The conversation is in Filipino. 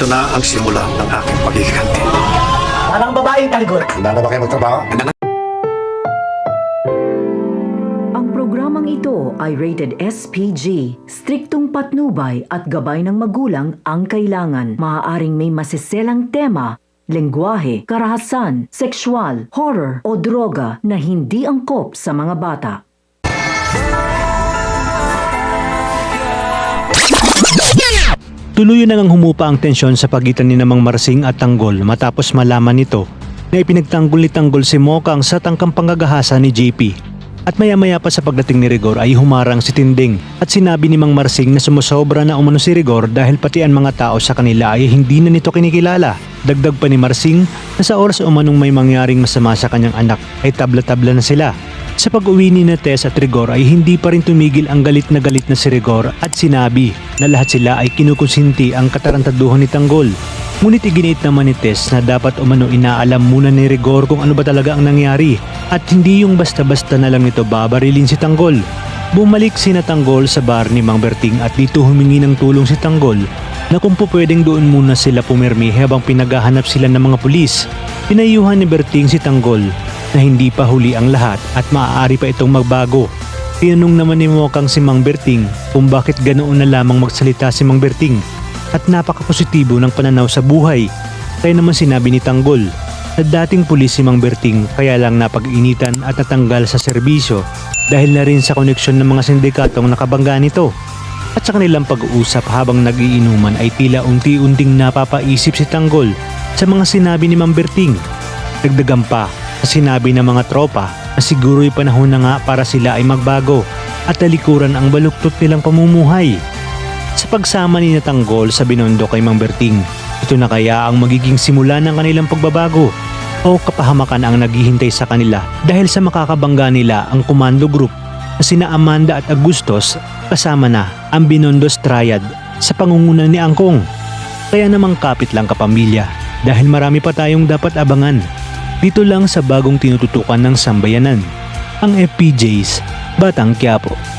Ito na ang simula ng aking paghihiganti. Parang babaeng tanggol. Handa na ba kayo magtrabaho? Ang programang ito ay rated SPG. Striktong patnubay at gabay ng magulang ang kailangan. Maaaring may masiselang tema, lengguwahe, karahasan, sexual, horror o droga na hindi angkop sa mga bata. Tuluyan na ngang humupa ang tensyon sa pagitan ni Mang Marsing at Tanggol matapos malaman nito na ipinagtanggol ni Tanggol si Mokang sa tangkang panggagahasa ni JP. At maya-maya pa sa pagdating ni Rigor ay humarang si Tinding at sinabi ni Mang Marsing na sumusobra na umano si Rigor dahil pati ang mga tao sa kanila ay hindi na nito kinikilala. Dagdag pa ni Marsing na sa oras umanong may mangyaring masama sa kanyang anak ay tabla-tabla na sila. Sa pag-uwi ni Tess at Rigor ay hindi pa rin tumigil ang galit na si Rigor at sinabi na lahat sila ay kinukonsinti ang katarantaduhan ni Tanggol. Ngunit iginit naman ni Tess na dapat umano inaalam muna ni Rigor kung ano ba talaga ang nangyari at hindi yung basta-basta na lang nito babarilin si Tanggol. Bumalik si Tanggol sa bar ni Mang Berting at dito humingi ng tulong si Tanggol na kung po pwedeng doon muna sila pumirmi habang pinaghahanap sila ng mga pulis. Pinayuhan ni Berting si Tanggol na hindi pa huli ang lahat at maaari pa itong magbago. Tinanong naman ni Mokang si Mang Berting kung bakit ganoon na lamang magsalita si Mang Berting at napakapositibo ng pananaw sa buhay. Kaya naman sinabi ni Tanggol na dating pulis si Mang Berting kaya lang napag-initan at natanggal sa serbisyo dahil na rin sa koneksyon ng mga sindikatong nakabangga nito. At sa kanilang pag-uusap habang nag-iinuman ay tila unti-unting napapaisip si Tanggol sa mga sinabi ni Mang Berting. Dagdagan pa na sinabi ng mga tropa na siguro'y panahon na nga para sila ay magbago at talikuran ang baluktot nilang pamumuhay. Sa pagsama ni Tanggol sa Binondo kay Mang Berting, ito na kaya ang magiging simula ng kanilang pagbabago o kapahamakan ang naghihintay sa kanila dahil sa makakabangga nila ang Komando Group na sina Amanda at Agustos kasama na ang Binondos Triad sa pangungunan ni Angkong. Kaya namang kapit lang kapamilya dahil marami pa tayong dapat abangan. Dito lang sa bagong tinututukan ng sambayanan, ang FPJ's Batang Quiapo.